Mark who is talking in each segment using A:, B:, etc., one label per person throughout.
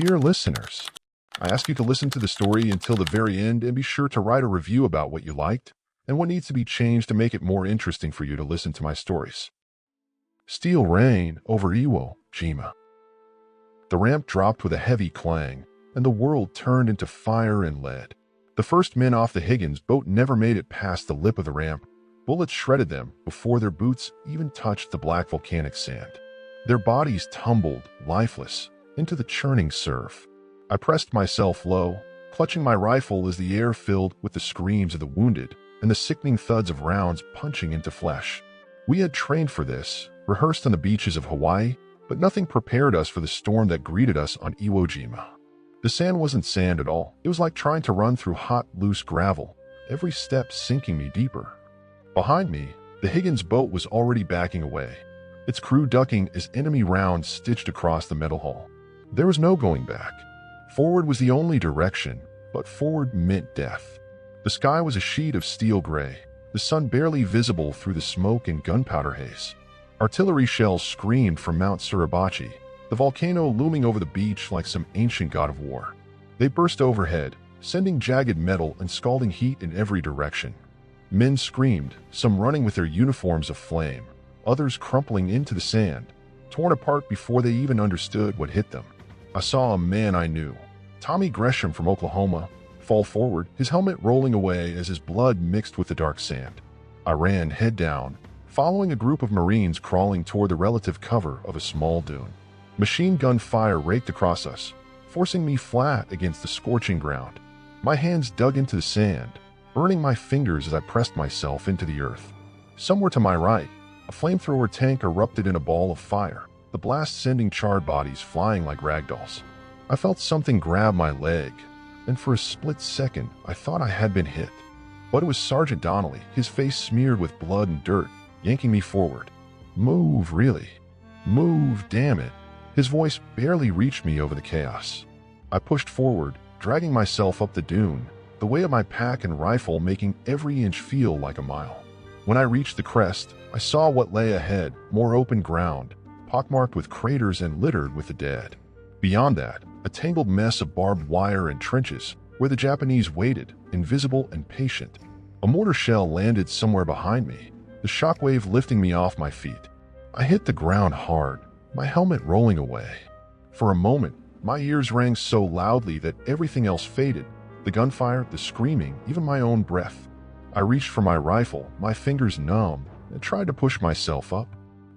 A: Dear listeners, I ask you to listen to the story until the very end and be sure to write a review about what you liked and what needs to be changed to make it more interesting for you to listen to my stories. Steel rain over Iwo Jima. The ramp dropped with a heavy clang, and the world turned into fire and lead. The first men off the Higgins boat never made it past the lip of the ramp. Bullets shredded them before their boots even touched the black volcanic sand. Their bodies tumbled, lifeless, into the churning surf. I pressed myself low, clutching my rifle as the air filled with the screams of the wounded and the sickening thuds of rounds punching into flesh. We had trained for this, rehearsed on the beaches of Hawaii, but nothing prepared us for the storm that greeted us on Iwo Jima. The sand wasn't sand at all. It was like trying to run through hot, loose gravel, every step sinking me deeper. Behind me, the Higgins boat was already backing away, its crew ducking as enemy rounds stitched across the metal hull. There was no going back. Forward was the only direction, but forward meant death. The sky was a sheet of steel gray, the sun barely visible through the smoke and gunpowder haze. Artillery shells screamed from Mount Suribachi, the volcano looming over the beach like some ancient god of war. They burst overhead, sending jagged metal and scalding heat in every direction. Men screamed, some running with their uniforms aflame, others crumpling into the sand, torn apart before they even understood what hit them. I saw a man I knew, Tommy Gresham from Oklahoma, fall forward, his helmet rolling away as his blood mixed with the dark sand. I ran head down, following a group of Marines crawling toward the relative cover of a small dune. Machine gun fire raked across us, forcing me flat against the scorching ground. My hands dug into the sand, burning my fingers as I pressed myself into the earth. Somewhere to my right, a flamethrower tank erupted in a ball of fire, the blast sending charred bodies flying like ragdolls. I felt something grab my leg, and for a split second, I thought I had been hit. But it was Sergeant Donnelly, his face smeared with blood and dirt, yanking me forward. Move, Rielly. Move, damn it. His voice barely reached me over the chaos. I pushed forward, dragging myself up the dune, the weight of my pack and rifle making every inch feel like a mile. When I reached the crest, I saw what lay ahead, more open ground, pockmarked with craters and littered with the dead. Beyond that, a tangled mess of barbed wire and trenches, where the Japanese waited, invisible and patient. A mortar shell landed somewhere behind me, the shockwave lifting me off my feet. I hit the ground hard, my helmet rolling away. For a moment, my ears rang so loudly that everything else faded, the gunfire, the screaming, even my own breath. I reached for my rifle, my fingers numb, and tried to push myself up.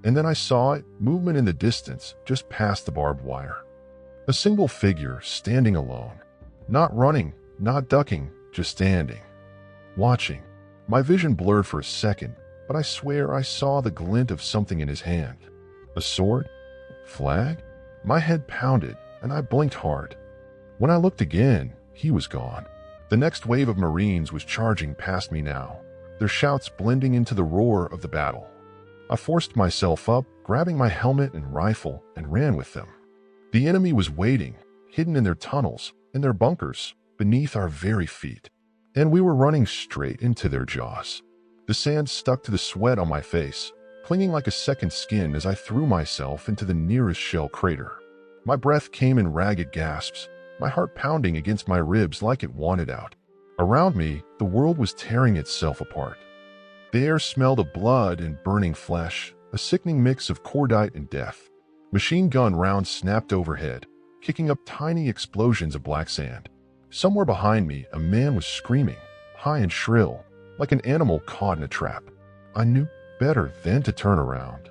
A: And then I saw it, movement in the distance, just past the barbed wire. A single figure, standing alone. Not running, not ducking, just standing. Watching. My vision blurred for a second, but I swear I saw the glint of something in his hand. A sword? Flag? My head pounded, and I blinked hard. When I looked again, he was gone. The next wave of Marines was charging past me now, their shouts blending into the roar of the battle. I forced myself up, grabbing my helmet and rifle, and ran with them. The enemy was waiting, hidden in their tunnels, in their bunkers, beneath our very feet. And we were running straight into their jaws. The sand stuck to the sweat on my face, clinging like a second skin as I threw myself into the nearest shell crater. My breath came in ragged gasps, my heart pounding against my ribs like it wanted out. Around me, the world was tearing itself apart. The air smelled of blood and burning flesh, a sickening mix of cordite and death. Machine gun rounds snapped overhead, kicking up tiny explosions of black sand. Somewhere behind me, a man was screaming, high and shrill, like an animal caught in a trap. I knew better than to turn around.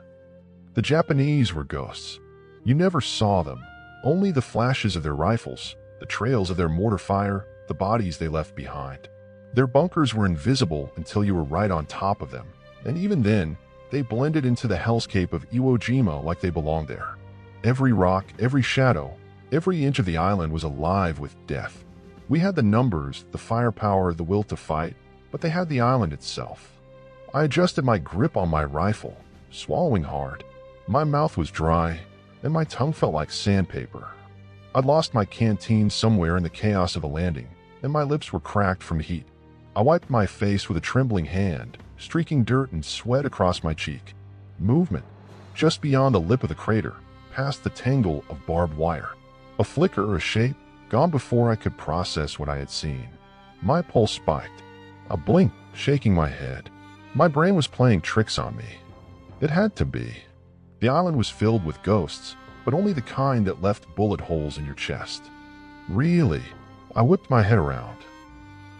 A: The Japanese were ghosts. You never saw them, only the flashes of their rifles, the trails of their mortar fire, the bodies they left behind. Their bunkers were invisible until you were right on top of them, and even then, they blended into the hellscape of Iwo Jima like they belonged there. Every rock, every shadow, every inch of the island was alive with death. We had the numbers, the firepower, the will to fight, but they had the island itself. I adjusted my grip on my rifle, swallowing hard. My mouth was dry, and my tongue felt like sandpaper. I'd lost my canteen somewhere in the chaos of a landing, and my lips were cracked from the heat. I wiped my face with a trembling hand, streaking dirt and sweat across my cheek. Movement, just beyond the lip of the crater, past the tangle of barbed wire. A flicker, a shape, gone before I could process what I had seen. My pulse spiked. I blinked, shaking my head. My brain was playing tricks on me. It had to be. The island was filled with ghosts, but only the kind that left bullet holes in your chest. Really? I whipped my head around.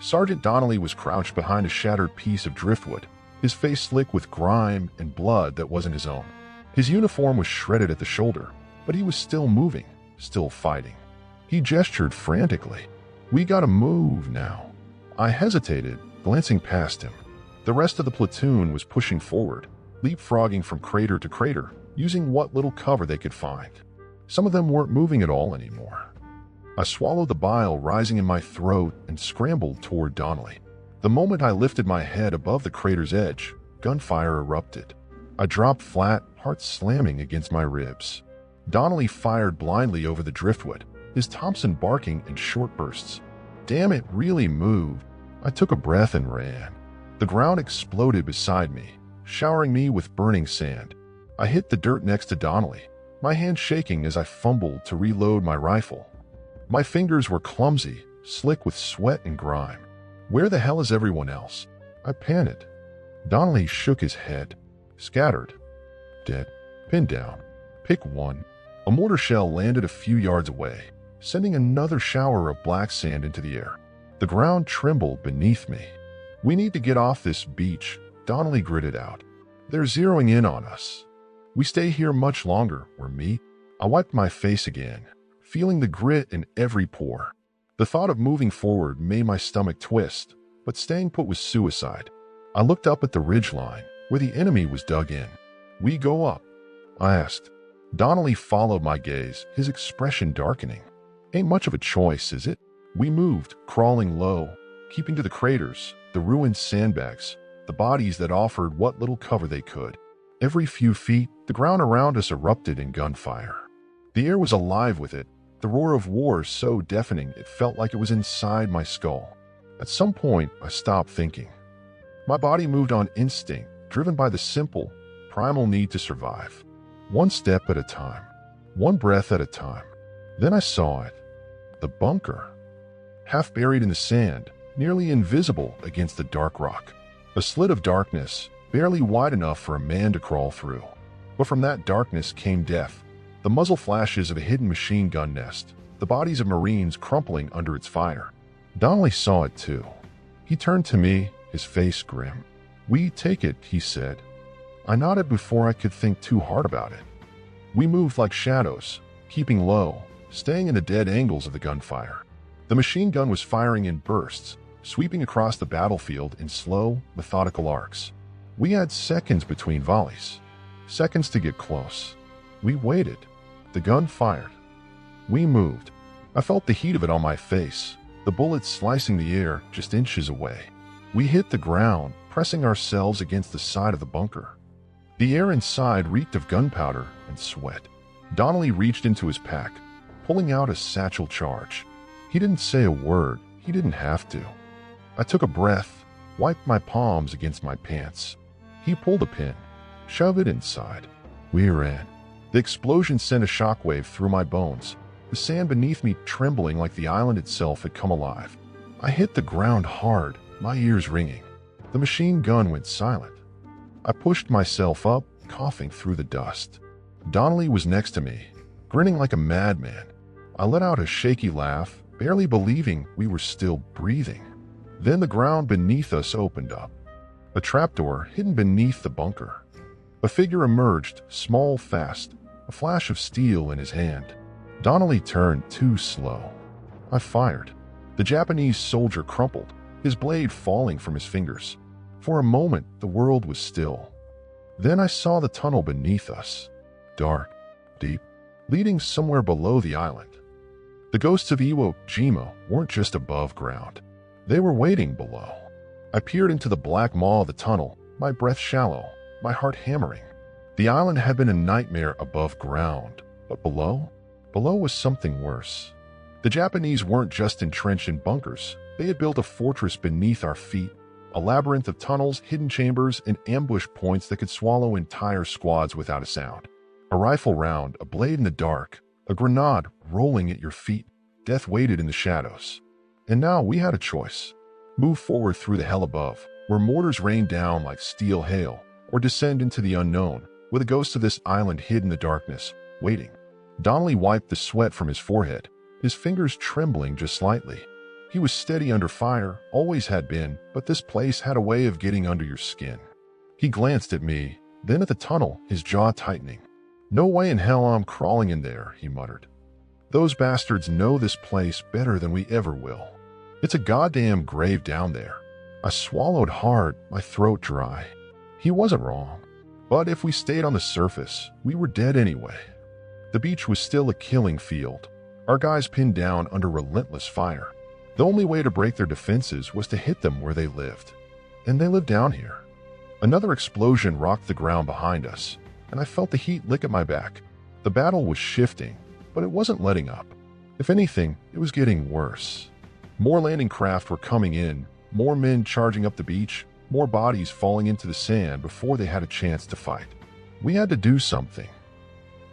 A: Sergeant Donnelly was crouched behind a shattered piece of driftwood, his face slick with grime and blood that wasn't his own. His uniform was shredded at the shoulder, but he was still moving, still fighting. He gestured frantically. We gotta move now. I hesitated, glancing past him. The rest of the platoon was pushing forward, leapfrogging from crater to crater, using what little cover they could find. Some of them weren't moving at all anymore. I swallowed the bile rising in my throat and scrambled toward Donnelly. The moment I lifted my head above the crater's edge, gunfire erupted. I dropped flat, heart slamming against my ribs. Donnelly fired blindly over the driftwood, his Thompson barking in short bursts. Damn, it really moved. I took a breath and ran. The ground exploded beside me, showering me with burning sand. I hit the dirt next to Donnelly, my hand shaking as I fumbled to reload my rifle. My fingers were clumsy, slick with sweat and grime. Where the hell is everyone else? I panted. Donnelly shook his head. Scattered. Dead. Pinned down. Pick one. A mortar shell landed a few yards away, sending another shower of black sand into the air. The ground trembled beneath me. We need to get off this beach, Donnelly gritted out. They're zeroing in on us. We stay here much longer, or me. I wiped my face again, feeling the grit in every pore. The thought of moving forward made my stomach twist, but staying put was suicide. I looked up at the ridgeline, where the enemy was dug in. We go up? I asked. Donnelly followed my gaze, his expression darkening. Ain't much of a choice, is it? We moved, crawling low, keeping to the craters, the ruined sandbags, the bodies that offered what little cover they could. Every few feet, the ground around us erupted in gunfire. The air was alive with it, the roar of war so deafening it felt like it was inside my skull. At some point, I stopped thinking. My body moved on instinct, driven by the simple, primal need to survive. One step at a time, one breath at a time. Then I saw it. The bunker. Half buried in the sand, nearly invisible against the dark rock. A slit of darkness, barely wide enough for a man to crawl through. But from that darkness came death. The muzzle flashes of a hidden machine gun nest, the bodies of Marines crumpling under its fire. Donnelly saw it too. He turned to me, his face grim. We take it, he said. I nodded before I could think too hard about it. We moved like shadows, keeping low, staying in the dead angles of the gunfire. The machine gun was firing in bursts, sweeping across the battlefield in slow, methodical arcs. We had seconds between volleys, seconds to get close. We waited. The gun fired. We moved. I felt the heat of it on my face, the bullets slicing the air just inches away. We hit the ground, pressing ourselves against the side of the bunker. The air inside reeked of gunpowder and sweat. Donnelly reached into his pack, pulling out a satchel charge. He didn't say a word. He didn't have to. I took a breath, wiped my palms against my pants. He pulled a pin, shoved it inside. We ran. The explosion sent a shockwave through my bones, the sand beneath me trembling like the island itself had come alive. I hit the ground hard, my ears ringing. The machine gun went silent. I pushed myself up, coughing through the dust. Donnelly was next to me, grinning like a madman. I let out a shaky laugh, barely believing we were still breathing. Then the ground beneath us opened up. A trapdoor hidden beneath the bunker. A figure emerged, small, fast, a flash of steel in his hand. Donnelly turned too slow. I fired. The Japanese soldier crumpled, his blade falling from his fingers. For a moment, the world was still. Then I saw the tunnel beneath us. Dark, deep, leading somewhere below the island. The ghosts of Iwo Jima weren't just above ground. They were waiting below. I peered into the black maw of the tunnel, my breath shallow, my heart hammering. The island had been a nightmare above ground, but below? Below was something worse. The Japanese weren't just entrenched in bunkers. They had built a fortress beneath our feet, a labyrinth of tunnels, hidden chambers, and ambush points that could swallow entire squads without a sound. A rifle round, a blade in the dark, A grenade rolling at your feet, death waited in the shadows. And now we had a choice. Move forward through the hell above, where mortars rain down like steel hail, or descend into the unknown, with the ghost of this island hid in the darkness, waiting. Donnelly wiped the sweat from his forehead, his fingers trembling just slightly. He was steady under fire, always had been, but this place had a way of getting under your skin. He glanced at me, then at the tunnel, his jaw tightening. "No way in hell I'm crawling in there," he muttered. "Those bastards know this place better than we ever will. It's a goddamn grave down there." I swallowed hard, my throat dry. He wasn't wrong. But if we stayed on the surface, we were dead anyway. The beach was still a killing field, our guys pinned down under relentless fire. The only way to break their defenses was to hit them where they lived. And they lived down here. Another explosion rocked the ground behind us, and I felt the heat lick at my back. The battle was shifting, but it wasn't letting up. If anything, it was getting worse. More landing craft were coming in, more men charging up the beach, more bodies falling into the sand before they had a chance to fight. We had to do something.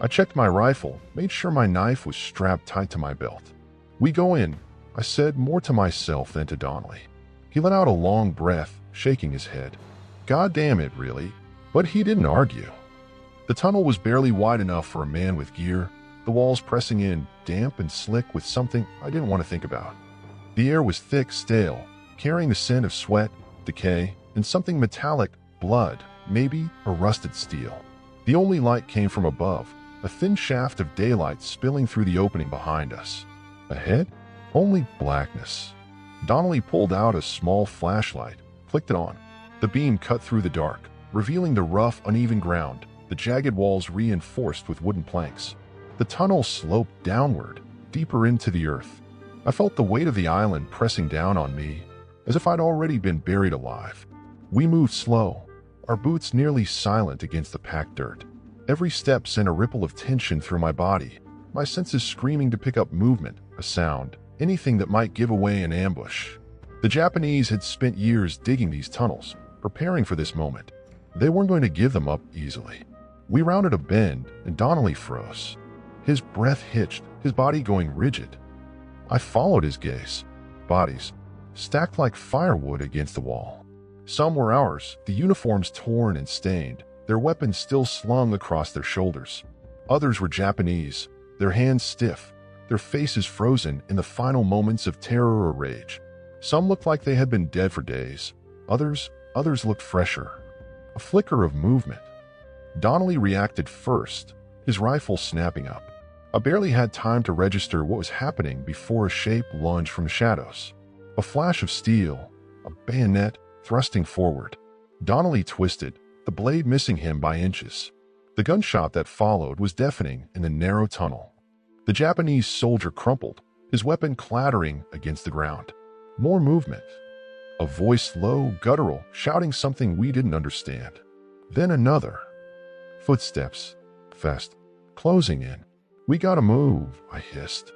A: I checked my rifle, made sure my knife was strapped tight to my belt. "We go in," I said, more to myself than to Donnelly. He let out a long breath, shaking his head. "God damn it, really?" But he didn't argue. The tunnel was barely wide enough for a man with gear, the walls pressing in, damp and slick with something I didn't want to think about. The air was thick, stale, carrying the scent of sweat, decay, and something metallic, blood, maybe a rusted steel. The only light came from above, a thin shaft of daylight spilling through the opening behind us. Ahead? Only blackness. Donnelly pulled out a small flashlight, clicked it on. The beam cut through the dark, revealing the rough, uneven ground, the jagged walls reinforced with wooden planks. The tunnel sloped downward, deeper into the earth. I felt the weight of the island pressing down on me, as if I'd already been buried alive. We moved slow, our boots nearly silent against the packed dirt. Every step sent a ripple of tension through my body, my senses screaming to pick up movement, a sound, anything that might give away an ambush. The Japanese had spent years digging these tunnels, preparing for this moment. They weren't going to give them up easily. We rounded a bend, and Donnelly froze. His breath hitched, his body going rigid. I followed his gaze. Bodies, stacked like firewood against the wall. Some were ours, the uniforms torn and stained, their weapons still slung across their shoulders. Others were Japanese, their hands stiff, their faces frozen in the final moments of terror or rage. Some looked like they had been dead for days. Others looked fresher. A flicker of movement. Donnelly reacted first, his rifle snapping up. I barely had time to register what was happening before a shape lunged from the shadows. A flash of steel, a bayonet thrusting forward. Donnelly twisted, the blade missing him by inches. The gunshot that followed was deafening in the narrow tunnel. The Japanese soldier crumpled, his weapon clattering against the ground. More movement. A voice low, guttural, shouting something we didn't understand. Then another. Footsteps. Fast. Closing in. "We gotta move," I hissed.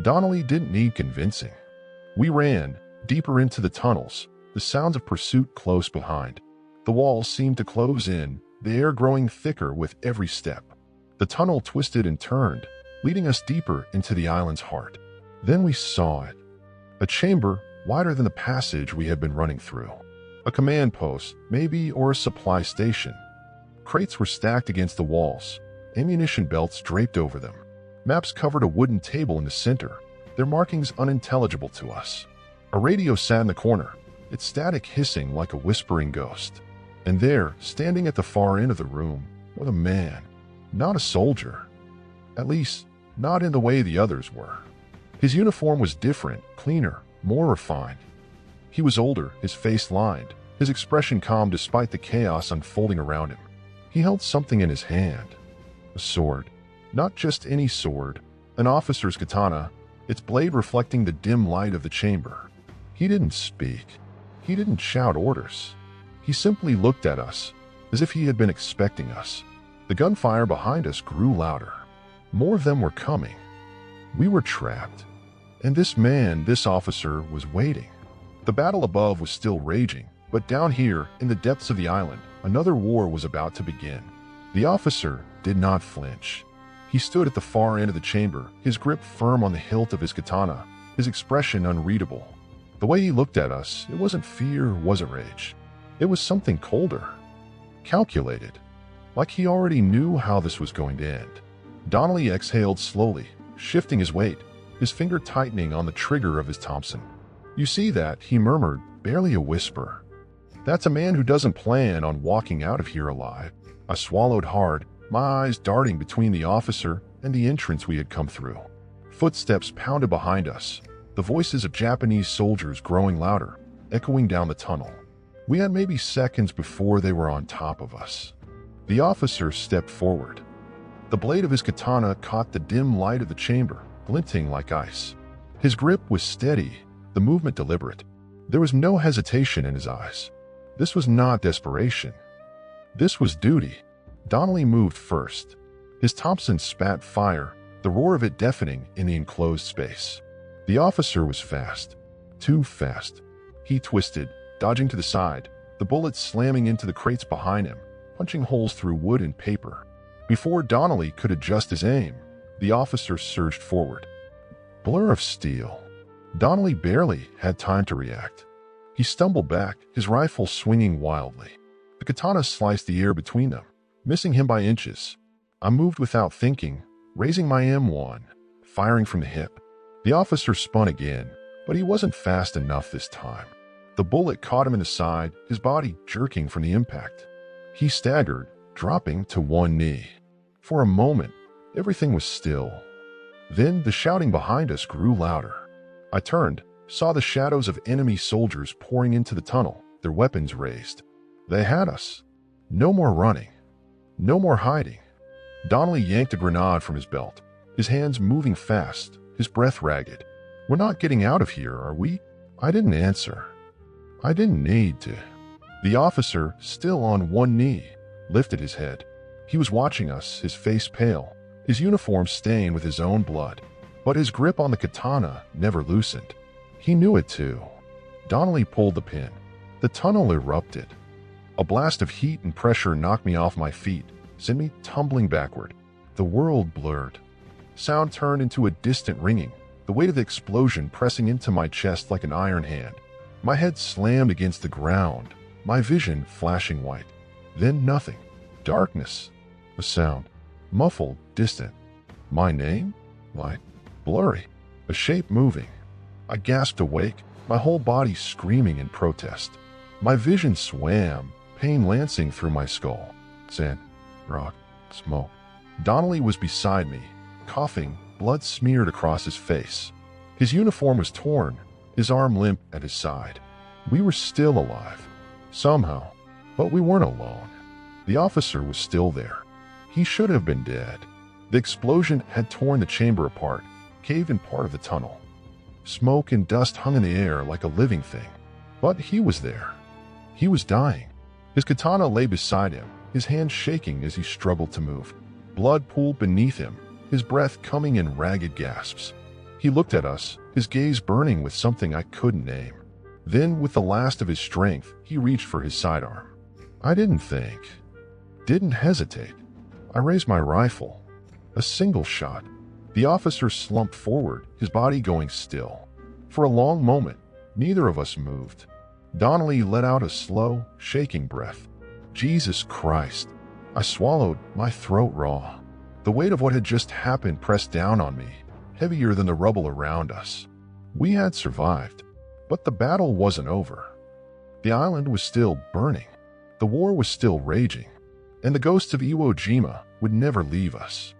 A: Donnelly didn't need convincing. We ran, deeper into the tunnels, the sounds of pursuit close behind. The walls seemed to close in, the air growing thicker with every step. The tunnel twisted and turned, leading us deeper into the island's heart. Then we saw it. A chamber wider than the passage we had been running through. A command post, maybe, or a supply station. Crates were stacked against the walls, ammunition belts draped over them. Maps covered a wooden table in the center, their markings unintelligible to us. A radio sat in the corner, its static hissing like a whispering ghost. And there, standing at the far end of the room, was a man, not a soldier. At least, not in the way the others were. His uniform was different, cleaner, more refined. He was older, his face lined, his expression calm despite the chaos unfolding around him. He held something in his hand. A sword. Not just any sword, an officer's katana, its blade reflecting the dim light of the chamber. He didn't speak. He didn't shout orders. He simply looked at us, as if he had been expecting us. The gunfire behind us grew louder. More of them were coming. We were trapped. And this man, this officer, was waiting. The battle above was still raging, but down here, in the depths of the island, another war was about to begin. The officer did not flinch. He stood at the far end of the chamber, his grip firm on the hilt of his katana, his expression unreadable. The way he looked at us, it wasn't fear, wasn't rage. It was something colder, calculated, like he already knew how this was going to end. Donnelly exhaled slowly, shifting his weight, his finger tightening on the trigger of his Thompson. "You see that?" he murmured, barely a whisper. "That's a man who doesn't plan on walking out of here alive." I swallowed hard, my eyes darting between the officer and the entrance we had come through. Footsteps pounded behind us, the voices of Japanese soldiers growing louder, echoing down the tunnel. We had maybe seconds before they were on top of us. The officer stepped forward. The blade of his katana caught the dim light of the chamber, glinting like ice. His grip was steady, the movement deliberate. There was no hesitation in his eyes. This was not desperation. This was duty. Donnelly moved first. His Thompson spat fire, the roar of it deafening in the enclosed space. The officer was fast. Too fast. He twisted, dodging to the side, the bullets slamming into the crates behind him, punching holes through wood and paper. Before Donnelly could adjust his aim, the officer surged forward. Blur of steel. Donnelly barely had time to react. He stumbled back, his rifle swinging wildly. The katana sliced the air between them, missing him by inches. I moved without thinking, raising my M1, firing from the hip. The officer spun again, but he wasn't fast enough this time. The bullet caught him in the side, his body jerking from the impact. He staggered, dropping to one knee. For a moment, everything was still. Then the shouting behind us grew louder. I turned, saw the shadows of enemy soldiers pouring into the tunnel, their weapons raised. They had us. No more running. No more hiding. Donnelly yanked a grenade from his belt, his hands moving fast, his breath ragged. "We're not getting out of here, are we?" I didn't answer. I didn't need to. The officer, still on one knee, lifted his head. He was watching us, his face pale, his uniform stained with his own blood. But his grip on the katana never loosened. He knew it too. Donnelly pulled the pin. The tunnel erupted. A blast of heat and pressure knocked me off my feet, sent me tumbling backward. The world blurred. Sound turned into a distant ringing, the weight of the explosion pressing into my chest like an iron hand. My head slammed against the ground, my vision flashing white. Then nothing. Darkness. A sound. Muffled, distant. My name? Light. Blurry. A shape moving. I gasped awake, my whole body screaming in protest. My vision swam, pain lancing through my skull. Sand, rock, smoke. Donnelly was beside me, coughing, blood smeared across his face. His uniform was torn, his arm limp at his side. We were still alive, somehow, but we weren't alone. The officer was still there. He should have been dead. The explosion had torn the chamber apart, caved in part of the tunnel. Smoke and dust hung in the air like a living thing. But he was there. He was dying. His katana lay beside him, his hand shaking as he struggled to move. Blood pooled beneath him, his breath coming in ragged gasps. He looked at us, his gaze burning with something I couldn't name. Then, with the last of his strength, he reached for his sidearm. I didn't think. Didn't hesitate. I raised my rifle. A single shot. The officer slumped forward, his body going still. For a long moment, neither of us moved. Donnelly let out a slow, shaking breath. Jesus Christ. I swallowed, my throat raw. The weight of what had just happened pressed down on me, heavier than the rubble around us. We had survived, but the battle wasn't over. The island was still burning. The war was still raging, and the ghosts of Iwo Jima would never leave us.